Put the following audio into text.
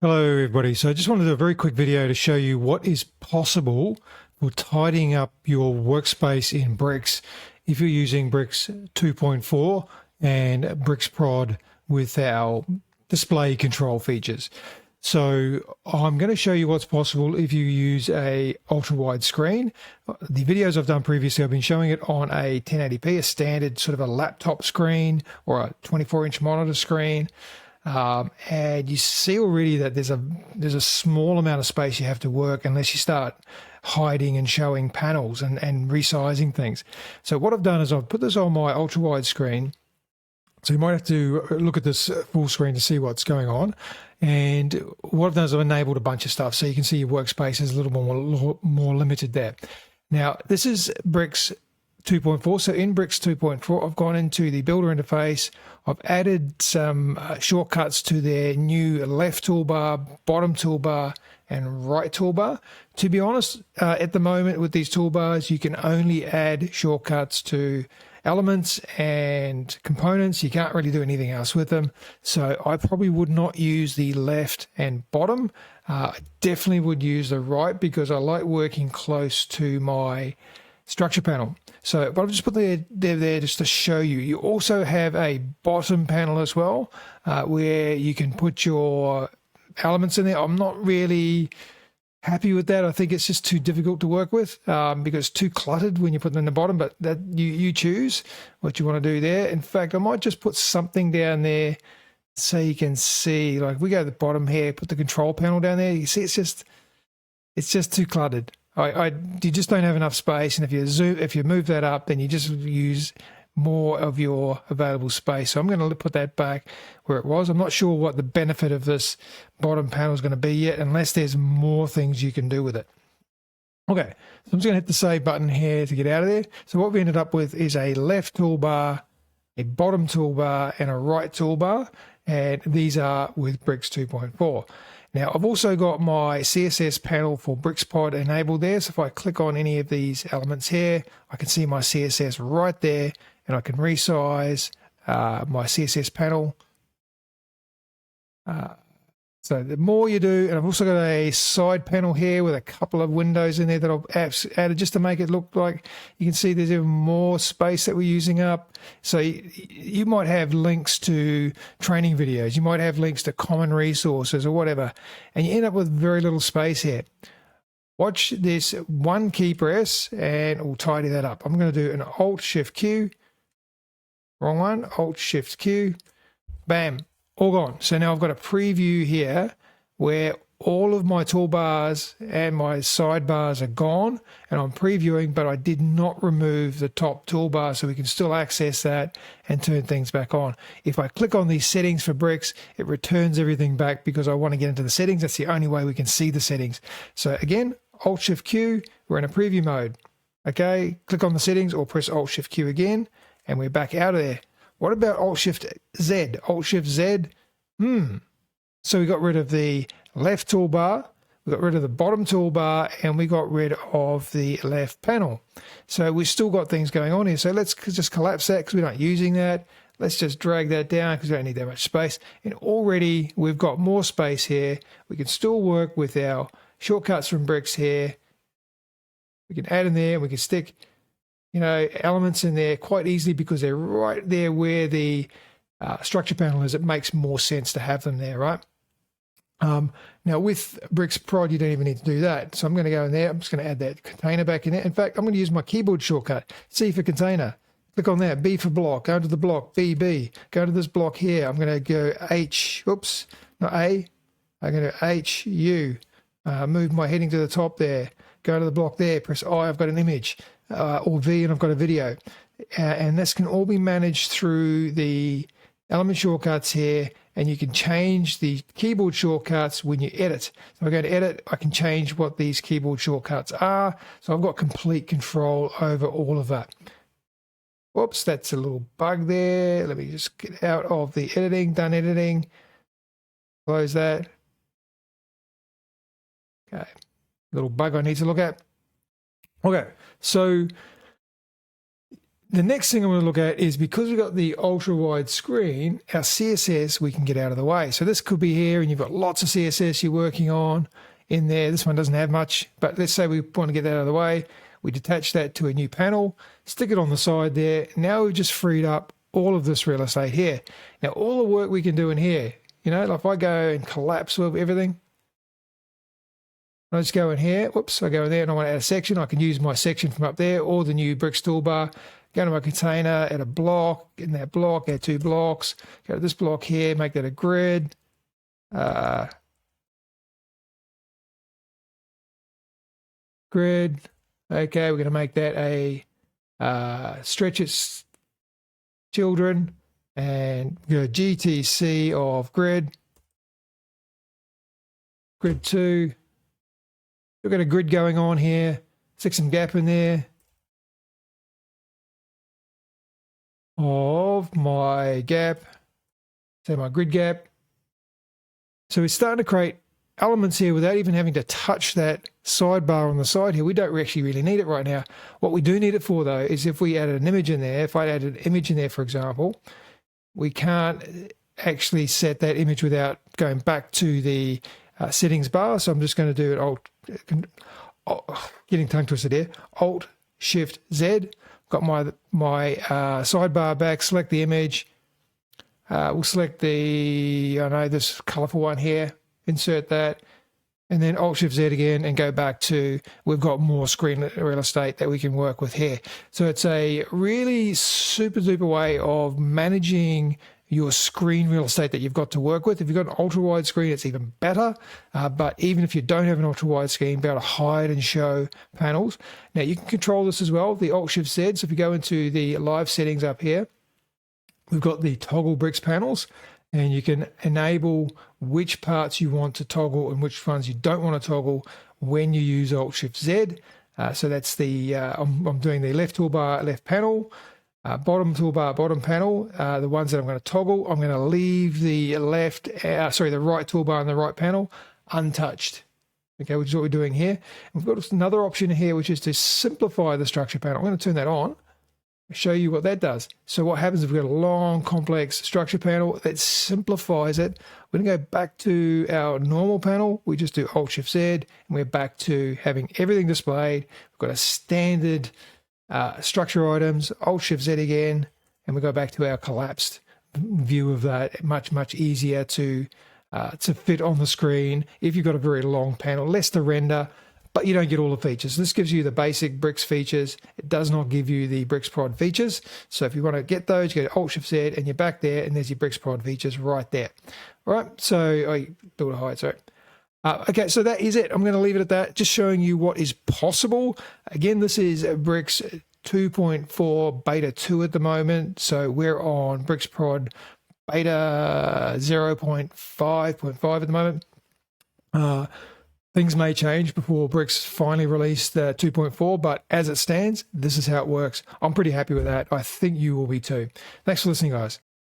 Hello everybody. So I just wanted to do a very quick video to show you what is possible for tidying up your workspace in Bricks if you're using Bricks 2.4 and BRXProd with our display control features. So I'm going to show you what's possible if you use a ultra wide screen. The videos I've done previously, I've been showing it on a 1080p, a standard sort of a laptop screen or a 24-inch monitor screen. And you see already that there's a small amount of space you have to work unless you start hiding and showing panels and resizing things. So what I've done is I've put this on my ultra wide screen. So you might have to look at this full screen to see what's going on. And what I've done is I've enabled a bunch of stuff so you can see your workspace is a little more limited there. Now this is Bricks 2.4. So in Bricks 2.4, I've gone into the builder interface. I've added some shortcuts to their new left toolbar, bottom toolbar, and right toolbar. To be honest, at the moment with these toolbars, you can only add shortcuts to elements and components. You can't really do anything else with them. So I probably would not use the left and bottom. I definitely would use the right because I like working close to my structure panel. So, but I've just put there just to show you. You also have a bottom panel as well, where you can put your elements in there. I'm not really happy with that. I think it's just too difficult to work with because it's too cluttered when you put them in the bottom. But that you choose what you want to do there. In fact, I might just put something down there so you can see. Like if we go to the bottom here, put the control panel down there. You see, it's just too cluttered. You just don't have enough space, and if you move that up, then you just use more of your available space. So I'm going to put that back where it was. I'm not sure what the benefit of this bottom panel is going to be yet, unless there's more things you can do with it. Okay, so I'm just going to hit the save button here to get out of there. So what we ended up with is a left toolbar, a bottom toolbar, and a right toolbar, and these are with Bricks 2.4. Now, I've also got my CSS panel for BRXProd enabled there. So if I click on any of these elements here, I can see my CSS right there, and I can resize my CSS panel. So the more you do, and I've also got a side panel here with a couple of windows in there that I've added just to make it look like you can see there's even more space that we're using up. So you might have links to training videos, you might have links to common resources or whatever, and you end up with very little space here. Watch this one key press and we'll tidy that up. I'm going to do an Alt-Shift-Q, wrong one, Alt-Shift-Q, bam. All gone. So now I've got a preview here where all of my toolbars and my sidebars are gone, and I'm previewing, but I did not remove the top toolbar, so we can still access that and turn things back on. If I click on these settings for Bricks, it returns everything back because I want to get into the settings. That's the only way we can see the settings. So again, Alt-Shift-Q, we're in a preview mode. Okay, click on the settings or press Alt-Shift-Q again, and we're back out of there. What about Alt-Shift-Z? Alt-Shift-Z. So we got rid of the left toolbar, we got rid of the bottom toolbar, and we got rid of the left panel. So we've still got things going on here. So let's just collapse that because we're not using that. Let's just drag that down because we don't need that much space. And already we've got more space here. We can still work with our shortcuts from Bricks here. We can add in there, we can stick elements in there quite easily because they're right there where the structure panel is. It makes more sense to have them there, right? Now with BRXProd, you don't even need to do that. So I'm going to go in there. I'm just going to add that container back in there. In fact, I'm going to use my keyboard shortcut, C for container. Click on that, B for block, go to the block, B, go to this block here. I'm going to go H, oops, not A. I'm going to H, U, move my heading to the top there. Go to the block there, press I, I've got an image. Or V and I've got a video, and this can all be managed through the element shortcuts here, and you can change the keyboard shortcuts when you edit. So I go to edit, I can change what these keyboard shortcuts are, so I've got complete control over all of that. Whoops, that's a little bug there. Let me just get out of the editing, done editing, close that. Okay, little bug I need to look at. Okay, so the next thing I'm going to look at is, because we've got the ultra wide screen, our CSS we can get out of the way. So this could be here, and you've got lots of CSS you're working on in there. This one doesn't have much, but let's say we want to get that out of the way. We detach that to a new panel, stick it on the side there. Now we've just freed up all of this real estate here. Now all the work we can do in here, you know, like if I go and collapse with everything, I just go in here, whoops, I go in there and I want to add a section. I can use my section from up there or the new bricks toolbar. Go to my container, add a block, in that block, add 2 blocks, go to this block here, make that a grid. Grid. Okay, we're going to make that a stretch its children, and go GTC of grid. Grid 2. We've got a grid going on here. Stick some gap in there of my gap, say my grid gap. So we're starting to create elements here without even having to touch that sidebar on the side here. We don't actually really need it right now. What we do need it for, though, is if we added an image in there. If I added an image in there, for example, we can't actually set that image without going back to the settings bar. So I'm just going to do it getting tongue twisted here, Alt Shift Z. Got my sidebar back, select the image. We'll select the, I know, this colorful one here, insert that, and then Alt Shift Z again and go back to, we've got more screen real estate that we can work with here. So it's a really super duper way of managing your screen real estate that you've got to work with. If you've got an ultra wide screen, it's even better. But even if you don't have an ultra wide screen, be able to hide and show panels. Now you can control this as well, the Alt Shift Z. So if you go into the live settings up here, we've got the toggle bricks panels, and you can enable which parts you want to toggle and which ones you don't want to toggle when you use Alt Shift Z. So that's the, I'm doing the left toolbar, left panel, bottom toolbar, bottom panel, the ones that I'm going to toggle. I'm going to leave the the right toolbar and the right panel untouched. Okay, which is what we're doing here. And we've got another option here, which is to simplify the structure panel. I'm going to turn that on, show you what that does. So what happens if we've got a long, complex structure panel that simplifies it? We're going to go back to our normal panel. We just do Alt Shift Z, and we're back to having everything displayed. We've got a standard structure items, Alt Shift Z again, and we go back to our collapsed view of that. Much easier to fit on the screen if you've got a very long panel, less to render, but you don't get all the features. This gives you the basic bricks features. It does not give you the BRXProd features. So if you want to get those, you go to Alt Shift Z and you're back there, and there's your BRXProd features right there. All right, so build a height, sorry. Okay, so that is it. I'm going to leave it at that, just showing you what is possible. Again, this is Bricks 2.4 beta 2 at the moment. So we're on BRXProd beta 0.5.5 at the moment. Things may change before Bricks finally release the 2.4, but as it stands, this is how it works. I'm pretty happy with that. I think you will be too. Thanks for listening, guys.